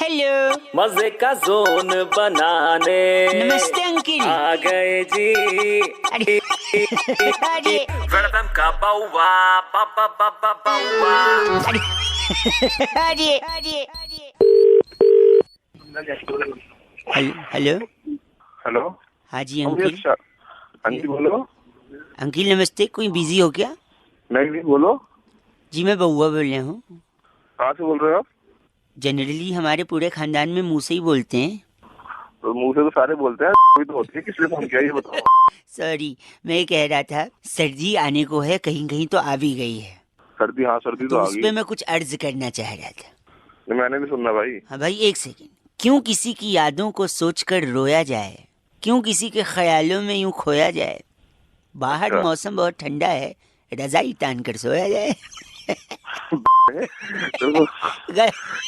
Hello, मजे का zone बनाने नमस्ते अंकिल। आ गए जी। अरे अरे वेलकम का बाउवा बाबा बाबा बाउवा। अरे अरे अरे हेलो हेलो। हाँ जी अंकिल। हाँ जी बोलो। अंकिल नमस्ते, कोई बिजी हो क्या? नहीं बोलो। जी मैं बउआ बोल रहा हूँ। कहाँ से बोल रहे हो आप? जनरली हमारे पूरे खानदान में मुंह से ही बोलते हैं। तो मुंह से तो सारे बोलते हैं, कोई तो होती है। किस लिए फोन किया ये बताओ। सॉरी, मैं ये कह रहा था सर्दी आने को है, कहीं कहीं तो आ भी गई है, सर्दी? हाँ सर्दी तो तो आ उस गई। पे मैं कुछ अर्ज करना चाह रहा था। मैंने नहीं सुनना भाई। हाँ भाई एक सेकेंड। क्यों किसी की यादों को सोचकर रोया जाए, क्यों किसी के ख्यालों में यूं खोया जाए, बाहर अच्छा। मौसम बहुत ठंडा है, रजाई तान कर सोया जाए। तो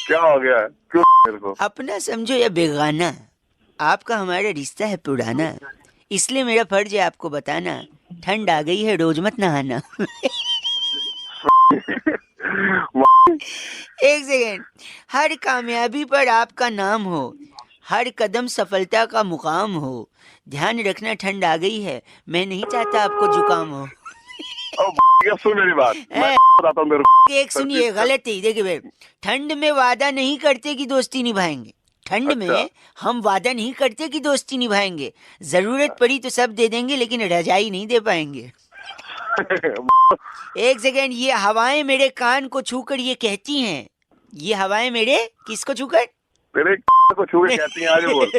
क्या हो गया है? क्यों मेरे को? अपना समझो या बेगाना, आपका हमारा रिश्ता है पुराना, इसलिए मेरा फर्ज है आपको बताना, ठंड आ गई है रोज मत नहाना। एक सेकेंड। हर कामयाबी पर आपका नाम हो, हर कदम सफलता का मुकाम हो, ध्यान रखना ठंड आ गई है, मैं नहीं चाहता आपको जुकाम हो। सुन मेरी बात, मैं बताता हूँ मेरे को। एक सुनिए, गलत है। देखिए भाई, ठंड में वादा नहीं करते कि दोस्ती निभाएंगे, ठंड अच्छा। में हम वादा नहीं करते कि दोस्ती निभाएंगे, जरूरत पड़ी तो सब दे देंगे लेकिन रजाई नहीं दे पाएंगे। एक सेकेंड। ये हवाएं मेरे कान को छूकर ये कहती हैं, ये हवाएं मेरे किसको छूकर? तेरे को छू के कहती हैं, आगे बोल।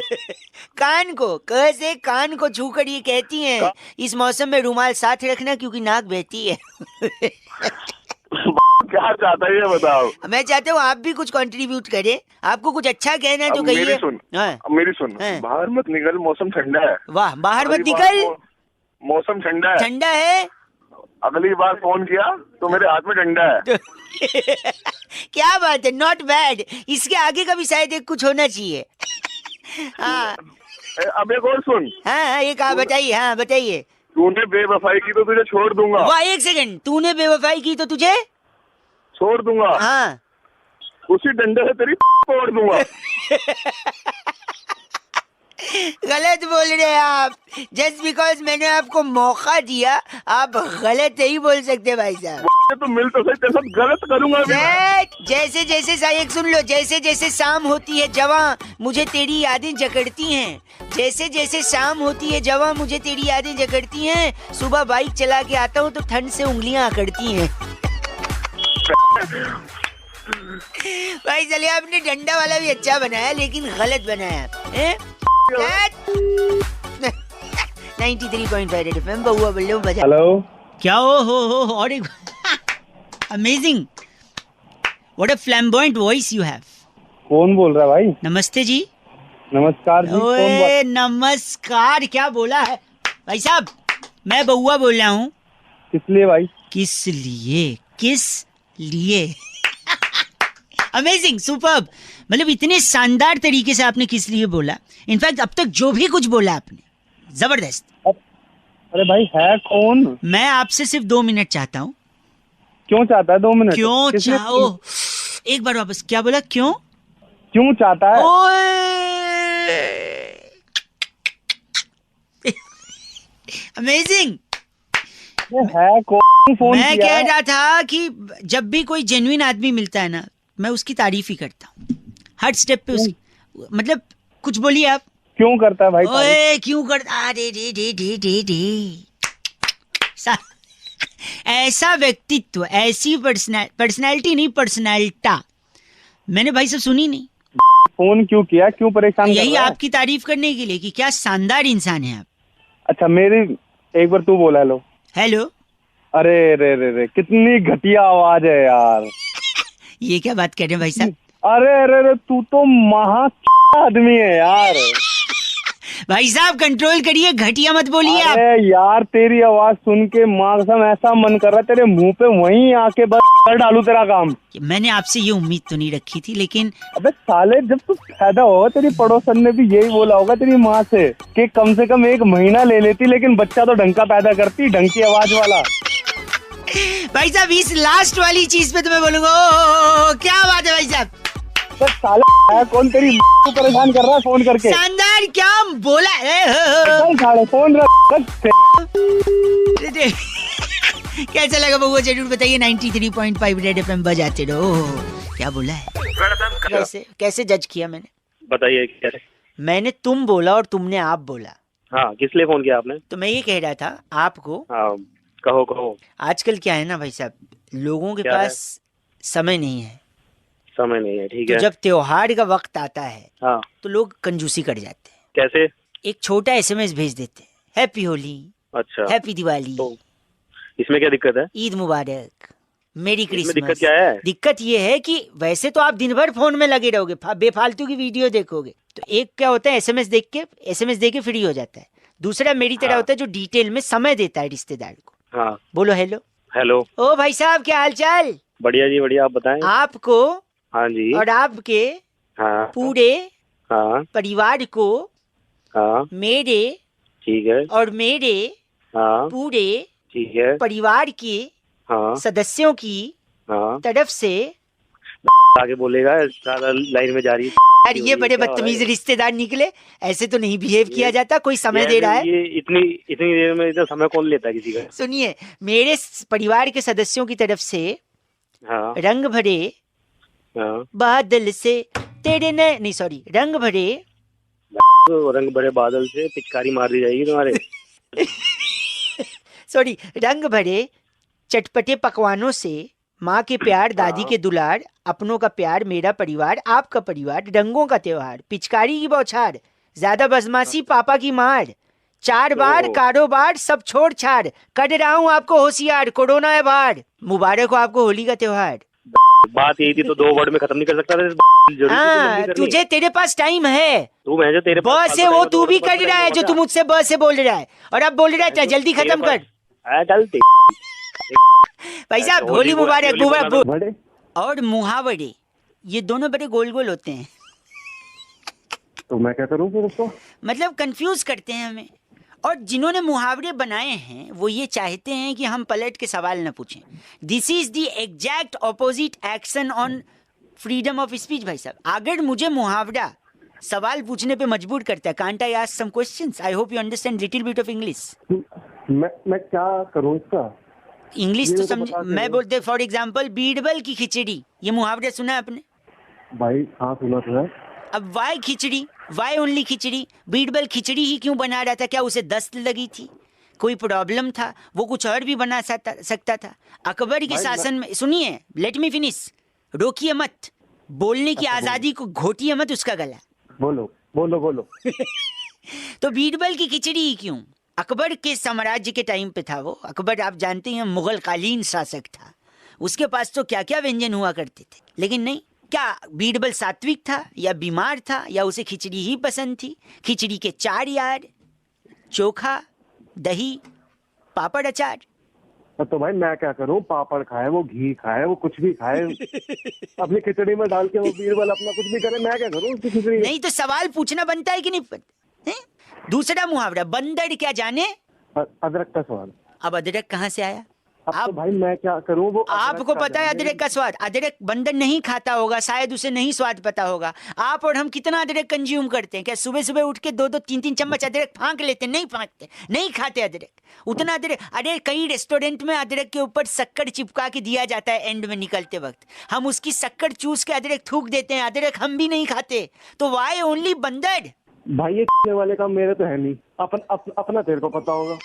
कान को, क से कान को छूकर ये कहती हैं, इस मौसम में रुमाल साथ रखना क्योंकि नाक बहती है। क्या चाहता है ये बताओ। मैं चाहता हूँ आप भी कुछ कंट्रीब्यूट करें, आपको कुछ अच्छा कहना है तो अब मेरी कहिए। सुन। हाँ। अब मेरी सुन। हाँ। बाहर मत निकल, मौसम ठंडा है। वाह, बाहर मत अगली बार निकल, मौसम ठंडा है। ठंडा है। अगली बार फोन किया तो मेरे हाथ में डंडा है। क्या बात है, नॉट बैड। इसके आगे का भी शायद एक कुछ होना चाहिए। हाँ अब एक और सुन। हाँ, ये कहा, बताइए। हाँ बताइए। तूने बेवफाई की तो तुझे छोड़ दूंगा। वाह, एक सेकंड। तूने बेवफाई की तो तुझे छोड़ दूंगा। हाँ। उसी डंडे से तेरी तोड़ दूंगा। गलत बोल रहे हैं आप। जस्ट बिकॉज मैंने आपको मौका दिया, आप गलत नहीं बोल सकते भाई साहब। तो मिल तो सही, तेरे साथ गलत करूंगा अभी मैं। जैसे जैसे एक सुन लो, जैसे जैसे शाम होती है जवां, मुझे तेरी यादें जकड़ती हैं। जैसे जैसे शाम होती है जवां, मुझे तेरी यादें जकड़ती हैं। सुबह बाइक चला के आता हूँ तो ठंड से उंगलियां अकड़ती हैं। भाई चलिए, आपने डंडा वाला भी अच्छा बनाया लेकिन गलत बनाया है। 93.5 रेड एफएम, बउआ बल्लो बजा। हेलो। क्या हो और एक amazing, what a flamboyant voice you have. कौन बोल रहा है भाई? नमस्ते जी। नमस्कार जी। ओए नमस्कार, क्या बोला है भाई साहब? मैं बउआ बोल रहा हूँ। किस लिए भाई? किस लिए? Amazing, superb. मतलब इतने शानदार तरीके से आपने किस लिए बोला। इनफैक्ट अब तक जो भी कुछ बोला आपने, जबरदस्त। अरे भाई है कौन? मैं आपसे सिर्फ 2 मिनट चाहता हूँ। क्यों चाहता है 2 मिनट? क्यों चाहो? एक बार वापस, क्या बोला? क्यों चाहता है? अमेजिंग। है कौन? फोन मैं किया कह है? रहा था कि जब भी कोई जेन्युइन आदमी मिलता है ना, मैं उसकी तारीफ ही करता हूँ हर स्टेप पे उसकी। मतलब कुछ बोलिए आप। क्यों करता है भाई? ओए क्यों करता? अरे रे ऐसा व्यक्तित्व, ऐसी पर्सनैलिटी नहीं, पर्सनैलिटा मैंने भाई सब सुनी नहीं। फोन क्यों किया? क्यों परेशान? यही आपकी तारीफ करने के लिए कि क्या शानदार इंसान है आप। अच्छा मेरी एक बार तू बोला हेलो। हेलो। अरे रे रे रे, कितनी घटिया आवाज है यार। ये क्या बात कर रहे हैं भाई साहब? अरे अरे तू तो महा आदमी है यार। भाई साहब कंट्रोल करिए, घटिया मत बोलिए आप। अरे यार तेरी आवाज सुन के मांगसम ऐसा मन कर रहा है तेरे मुंह पे वहीं आके बस कर डालू तेरा काम। मैंने आपसे ये उम्मीद तो नहीं रखी थी, लेकिन अबे साले, जब तू पैदा होगा तेरी पड़ोसन ने भी यही बोला होगा तेरी माँ से कि कम से कम 1 महीना ले लेती, लेकिन बच्चा तो ढंग का पैदा करती, ढंग की आवाज वाला। भाई साहब इस लास्ट वाली चीज पे तो मैं बोलूंगा क्या बात है भाई साहब। बस साले है, कौन तेरी को परेशान कर रहा है फोन करके? शानदार, क्या बोला है? चल साले फोन रख। कैसा लगा बउआ जरूर बताइए। 93.5 रेड एफएम बजाते रहो। क्या बोला है? रेड एफएम का कैसे जज किया मैंने? बताइए कैसे? मैंने तुम बोला और तुमने आप बोला। हाँ, किस लिए फोन किया आपने? तो मैं ये कह रहा था आपको, हाँ कहो। आजकल क्या है ना भाई साहब, लोगों के क्या पास समय नहीं है। समय नहीं है, ठीक तो है। जब त्योहार का वक्त आता है हाँ, तो लोग कंजूसी कर जाते हैं। कैसे? एक छोटा एसएमएस भेज देते हैं, हैप्पी होली, अच्छा, हैप्पी दिवाली, तो इसमें क्या दिक्कत है? ईद मुबारक, मेरी इसमें क्रिसमस। दिक्कत क्या है? दिक्कत ये है कि वैसे तो आप दिन भर फोन में लगे रहोगे, बेफालतू की वीडियो देखोगे। तो एक क्या होता है, एसएमएस देख के फ्री हो जाता है। दूसरा मेरी तरह हाँ। होता है जो डिटेल में समय देता है रिश्तेदार को। हाँ, बोलो हेलो। हेलो। ओ भाई साहब, क्या हाल चाल? बढ़िया जी बढ़िया, आप बताएं। आपको हाँ जी। और आपके हाँ पूरे हाँ परिवार को हाँ, मेरे ठीक है। और मेरे हाँ, पूरे ठीक है। परिवार के हाँ सदस्यों की हाँ, तरफ से। आगे बोलेगा, सारा लाइन में जा रही है। यार ये बड़े बदतमीज रिश्तेदार निकले, ऐसे तो नहीं बिहेव किया जाता। कोई समय ये- दे रहा है? ये इतनी देर में इतना समय कौन लेता है किसी का? सुनिए, मेरे परिवार के सदस्यों की तरफ से हाँ रंग भरे हाँ, बादल से तेरे नहीं सॉरी, रंग भरे तो रंग भरे बादल से पिचकारी मार दी जाएगी तुम्हारे। सॉरी, रंग भरे चटपटे पकवानों से, माँ के प्यार, दादी के दुलार, अपनों का प्यार, मेरा परिवार, आपका परिवार, रंगों का त्योहार, पिचकारी की बौछार, ज्यादा बदमाशी पापा की मार, 4 बार ओह। कारोबार सब छोड़ छाड़, कर रहा हूँ आपको होशियार, कोरोना है बाढ़, मुबारक हो आपको होली का त्योहार। बात यही थी तो 2 वर्ड में खत्म नहीं कर सकता था? जरूरी थी हाँ, लंबी करनी? तुझे तेरे पास टाइम है। तू मैं जो तेरे ब पास से वो तू भी कर रहा है जो तू मुझसे ब से बोल रहा है, और अब बोल रहा है जल्दी खत्म कर। चलते भाई साहब अच्छा, होली होली मुबारक। बोला मुबारक। और मुहावरे, ये दोनों बड़े गोल गोल होते हैं, तो मैं क्या करूं फिर उसको? मतलब कंफ्यूज करते हैं हमें। और जिन्होंने मुहावरे बनाए हैं वो ये चाहते हैं कि हम पलट के सवाल न पूछें। This is the exact opposite action on freedom of speech. भाई साहब, अगर मुझे मुहावरा सवाल पूछने पे मजबूर करता है, can't I ask some questions? I hope you understand little bit of English. मैं क्या करूं इसका? इंग्लिश ये तो तो समझ। बता के मैं दो। बोलते फॉर एग्जाम्पल बीरबल की खिचड़ी, ये मुहावरा सुना है आपने? भाई हाँ, सुना तो है। अब वाई खिचड़ी, वाई ओनली खिचड़ी? बीरबल खिचड़ी ही क्यों बना रहा था? क्या उसे दस्त लगी थी? कोई प्रॉब्लम था? वो कुछ और भी बना सकता था। अकबर के भाई, शासन में, सुनिए लेट मी फिनिश, रोकिए मत, बोलने की आजादी को घोटिए मत उसका गला। बोलो बोलो बोलो। तो बीरबल की खिचड़ी ही क्यों? अकबर के साम्राज्य के टाइम पे था वो। अकबर आप जानते हैं मुगल कालीन शासक था, उसके पास तो क्या क्या व्यंजन हुआ करते थे। लेकिन नहीं, क्या बीरबल सात्विक था या बीमार था या उसे खिचड़ी ही पसंद थी? खिचड़ी के 4 यार, चोखा, दही, पापड़, अचार। तो भाई मैं क्या करूं? पापड़ खाए, वो घी खाए, वो कुछ भी खाए, अपनी खिचड़ी में डाल के वो बीरबल अपना कुछ भी करे, मैं क्या करूं उसकी खिचड़ी? नहीं तो सवाल पूछना बनता है कि नहीं? हैं? दूसरा मुहावरा, बंदर क्या जाने अदरक का स्वाद। अब अदरक कहाँ से आया? अब आप तो भाई मैं क्या करूं? वो आपको पता है अदरक का स्वाद? अदरक बंदर नहीं खाता होगा, शायद उसे नहीं स्वाद पता होगा। आप और हम कितना अदरक कंज्यूम करते हैं? क्या सुबह सुबह उठ के 2-2 3-3 चम्मच अदरक फांक लेते हैं? नहीं फांकते, नहीं खाते अदरक उतना अदरक। अरे कई रेस्टोरेंट में अदरक के ऊपर शक्कर चिपका के दिया जाता है एंड में निकलते वक्त, हम उसकी शक्कर चूस के अदरक थूक देते हैं। अदरक हम भी नहीं खाते, तो वाई ओनली बंदर? भाई ये वाले काम मेरे तो है नहीं, अपना तेरे को पता होगा।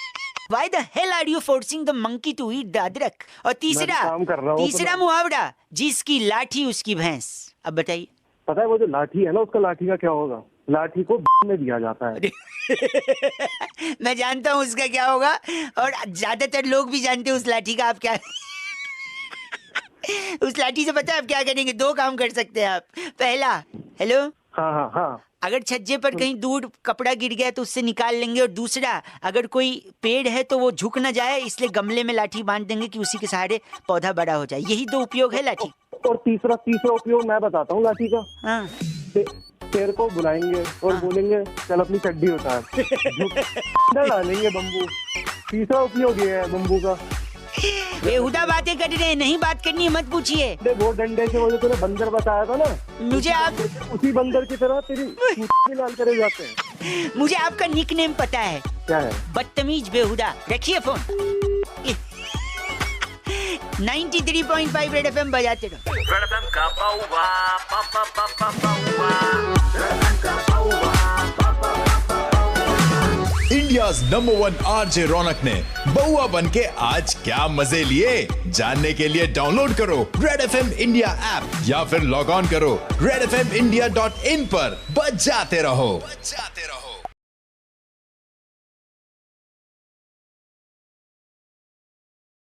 Why the hell are you forcing the monkey to eat the अदरक? और तीसरा, काम कर रहा हूं, तीसरा मुहावरा, जिसकी लाठी उसकी भैंस। अब बताइए। पता है वो जो लाठी है ना, उसका लाठी का क्या होगा? लाठी को में दिया जाता है। मैं जानता हूँ उसका क्या होगा, और ज्यादातर लोग भी जानते हैं उस लाठी का आप क्या उस लाठी से पता है आप क्या करेंगे? 2 काम कर सकते हैं आप। पहला, हेलो, हाँ हाँ हाँ, अगर छज्जे पर कहीं दूर कपड़ा गिर गया तो उससे निकाल लेंगे। और दूसरा, अगर कोई पेड़ है तो वो झुक ना जाए, इसलिए गमले में लाठी बांध देंगे कि उसी के सहारे पौधा बड़ा हो जाए। यही 2 उपयोग है लाठी। और तीसरा उपयोग मैं बताता हूँ लाठी का। हाँ, शेर को बुलाएंगे और बोलेंगे चल अपनी चड्डी उतार, डालेंगे बम्बू। तीसरा उपयोग ये है बम्बू का। बेहुदा बातें कर रहे हैं, नहीं बात करनी है मत पूछिए। वो डंडे से वो जो तूने बंदर बताया था ना, मुझे आप उसी बंदर की तरह तेरी भी लाल करे जाते हैं। मुझे आपका निक नेम पता है, क्या है? बदतमीज बेहुदा। रखिए फोन। 93.5 रेड एफएम बजाते रहो। रेड एफएम का बाउवा इंडियाज नंबर 1 आरजे रौनक ने बउआ बन के आज क्या मजे लिए, जानने के लिए डाउनलोड करो रेड एफएम इंडिया ऐप या फिर लॉग ऑन करो redfmindia.in पर। बजाते रहो।